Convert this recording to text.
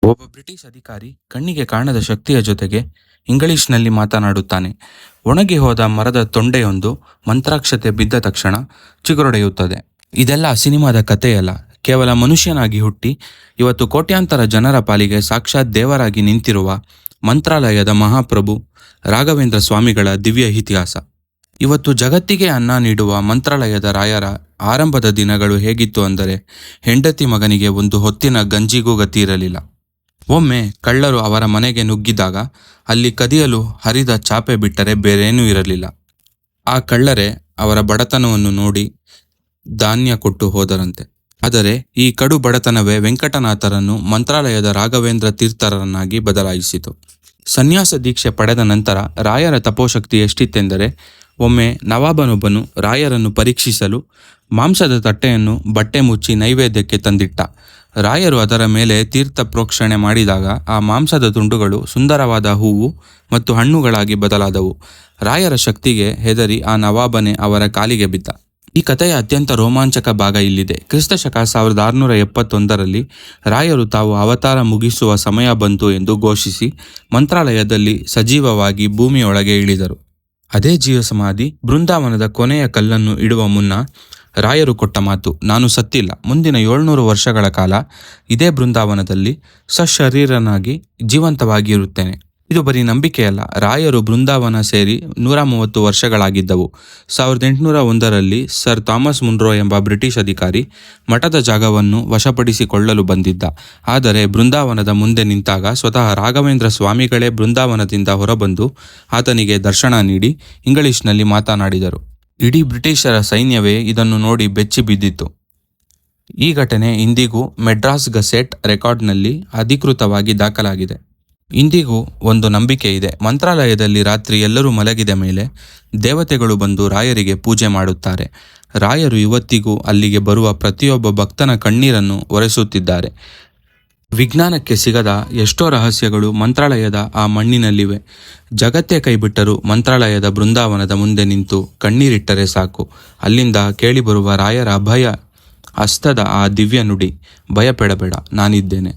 ಒಬ್ಬ ಬ್ರಿಟಿಷ್ ಅಧಿಕಾರಿ ಕಣ್ಣಿಗೆ ಕಾಣದ ಶಕ್ತಿಯ ಜೊತೆಗೆ ಇಂಗ್ಲಿಷ್ನಲ್ಲಿ ಮಾತನಾಡುತ್ತಾನೆ. ಒಣಗಿ ಹೋದ ಮರದ ತೊಂಡೆಯೊಂದು ಮಂತ್ರಾಕ್ಷತೆ ಬಿದ್ದ ತಕ್ಷಣ ಚಿಗುರೊಡೆಯುತ್ತದೆ. ಇದೆಲ್ಲ ಸಿನಿಮಾದ ಕಥೆಯಲ್ಲ, ಕೇವಲ ಮನುಷ್ಯನಾಗಿ ಹುಟ್ಟಿ ಇವತ್ತು ಕೋಟ್ಯಾಂತರ ಜನರ ಪಾಲಿಗೆ ಸಾಕ್ಷಾತ್ ದೇವರಾಗಿ ನಿಂತಿರುವ ಮಂತ್ರಾಲಯದ ಮಹಾಪ್ರಭು ರಾಘವೇಂದ್ರ ಸ್ವಾಮಿಗಳ ದಿವ್ಯ ಇತಿಹಾಸ. ಇವತ್ತು ಜಗತ್ತಿಗೆ ಅನ್ನ ನೀಡುವ ಮಂತ್ರಾಲಯದ ರಾಯರ ಆರಂಭದ ದಿನಗಳು ಹೇಗಿತ್ತು ಅಂದರೆ, ಹೆಂಡತಿ ಮಗನಿಗೆ ಒಂದು ಹೊತ್ತಿನ ಗಂಜಿಗೂ ಗತಿ ಇರಲಿಲ್ಲ. ಒಮ್ಮೆ ಕಳ್ಳರು ಅವರ ಮನೆಗೆ ನುಗ್ಗಿದಾಗ ಅಲ್ಲಿ ಕದಿಯಲು ಹರಿದ ಚಾಪೆ ಬಿಟ್ಟರೆ ಬೇರೇನೂ ಇರಲಿಲ್ಲ. ಆ ಕಳ್ಳರೇ ಅವರ ಬಡತನವನ್ನು ನೋಡಿ ಧಾನ್ಯ ಕೊಟ್ಟು ಹೋದರಂತೆ. ಆದರೆ ಈ ಕಡು ಬಡತನವೇ ವೆಂಕಟನಾಥರನ್ನು ಮಂತ್ರಾಲಯದ ರಾಘವೇಂದ್ರ ತೀರ್ಥರನ್ನಾಗಿ ಬದಲಾಯಿಸಿತು. ಸನ್ಯಾಸ ದೀಕ್ಷೆ ಪಡೆದ ನಂತರ ರಾಯರ ತಪೋಶಕ್ತಿ ಎಷ್ಟಿತ್ತೆಂದರೆ, ಒಮ್ಮೆ ನವಾಬನೊಬ್ಬನು ರಾಯರನ್ನು ಪರೀಕ್ಷಿಸಲು ಮಾಂಸದ ತಟ್ಟೆಯನ್ನು ಬಟ್ಟೆ ಮುಚ್ಚಿ ನೈವೇದ್ಯಕ್ಕೆ ತಂದಿಟ್ಟ. ರಾಯರು ಅದರ ಮೇಲೆ ತೀರ್ಥ ಪ್ರೋಕ್ಷಣೆ ಮಾಡಿದಾಗ ಆ ಮಾಂಸದ ತುಂಡುಗಳು ಸುಂದರವಾದ ಹೂವು ಮತ್ತು ಹಣ್ಣುಗಳಾಗಿ ಬದಲಾದವು. ರಾಯರ ಶಕ್ತಿಗೆ ಹೆದರಿ ಆ ನವಾಬನೇ ಅವರ ಕಾಲಿಗೆ ಬಿದ್ದ. ಈ ಕಥೆಯ ಅತ್ಯಂತ ರೋಮಾಂಚಕ ಭಾಗ ಇಲ್ಲಿದೆ. ಕ್ರಿಸ್ತಶಕ 1671ರಲ್ಲಿ ರಾಯರು ತಾವು ಅವತಾರ ಮುಗಿಸುವ ಸಮಯ ಬಂತು ಎಂದು ಘೋಷಿಸಿ ಮಂತ್ರಾಲಯದಲ್ಲಿ ಸಜೀವವಾಗಿ ಭೂಮಿಯೊಳಗೆ ಇಳಿದರು. ಅದೇ ಜೀವಸಮಾಧಿ ಬೃಂದಾವನದ ಕೊನೆಯ ಕಲ್ಲನ್ನು ಇಡುವ ಮುನ್ನ ರಾಯರು ಕೊಟ್ಟ ಮಾತು, ನಾನು ಸತ್ತಿಲ್ಲ, ಮುಂದಿನ 700 ವರ್ಷಗಳ ಕಾಲ ಇದೇ ಬೃಂದಾವನದಲ್ಲಿ ಸಶರೀರನಾಗಿ ಜೀವಂತವಾಗಿ ಇರುತ್ತೇನೆ. ಇದು ಬರೀ ನಂಬಿಕೆಯಲ್ಲ. ರಾಯರು ಬೃಂದಾವನ ಸೇರಿ 130 ವರ್ಷಗಳಾಗಿದ್ದವು. 1801ರಲ್ಲಿ ಸರ್ ಥಾಮಸ್ ಮುನ್ರೋ ಎಂಬ ಬ್ರಿಟಿಷ್ ಅಧಿಕಾರಿ ಮಠದ ಜಾಗವನ್ನು ವಶಪಡಿಸಿಕೊಳ್ಳಲು ಬಂದಿದ್ದ. ಆದರೆ ಬೃಂದಾವನದ ಮುಂದೆ ನಿಂತಾಗ ಸ್ವತಃ ರಾಘವೇಂದ್ರ ಸ್ವಾಮಿಗಳೇ ಬೃಂದಾವನದಿಂದ ಹೊರಬಂದು ಆತನಿಗೆ ದರ್ಶನ ನೀಡಿ ಇಂಗ್ಲಿಷ್ನಲ್ಲಿ ಮಾತನಾಡಿದರು. ಇಡೀ ಬ್ರಿಟಿಷರ ಸೈನ್ಯವೇ ಇದನ್ನು ನೋಡಿ ಬೆಚ್ಚಿ ಬಿದ್ದಿತ್ತು. ಈ ಘಟನೆ ಇಂದಿಗೂ ಮೆಡ್ರಾಸ್ ಗಸೆಟ್ ರೆಕಾರ್ಡ್ನಲ್ಲಿ ಅಧಿಕೃತವಾಗಿ ದಾಖಲಾಗಿದೆ. ಇಂದಿಗೂ ಒಂದು ನಂಬಿಕೆ ಇದೆ. ಮಂತ್ರಾಲಯದಲ್ಲಿ ರಾತ್ರಿ ಎಲ್ಲರೂ ಮಲಗಿದ ಮೇಲೆ ದೇವತೆಗಳು ಬಂದು ರಾಯರಿಗೆ ಪೂಜೆ ಮಾಡುತ್ತಾರೆ. ರಾಯರು ಇವತ್ತಿಗೂ ಅಲ್ಲಿಗೆ ಬರುವ ಪ್ರತಿಯೊಬ್ಬ ಭಕ್ತನ ಕಣ್ಣೀರನ್ನು ಒರೆಸುತ್ತಿದ್ದಾರೆ. ವಿಜ್ಞಾನಕ್ಕೆ ಸಿಗದ ಎಷ್ಟೋ ರಹಸ್ಯಗಳು ಮಂತ್ರಾಲಯದ ಆ ಮಣ್ಣಿನಲ್ಲಿವೆ. ಜಗತ್ತೇ ಕೈಬಿಟ್ಟರೂ ಮಂತ್ರಾಲಯದ ಬೃಂದಾವನದ ಮುಂದೆ ನಿಂತು ಕಣ್ಣೀರಿಟ್ಟರೆ ಸಾಕು, ಅಲ್ಲಿಂದ ಕೇಳಿಬರುವ ರಾಯರ ಅಭಯ ಹಸ್ತದ ಆ ದಿವ್ಯ ನುಡಿ, ಭಯಪಡಬೇಡ, ನಾನಿದ್ದೇನೆ.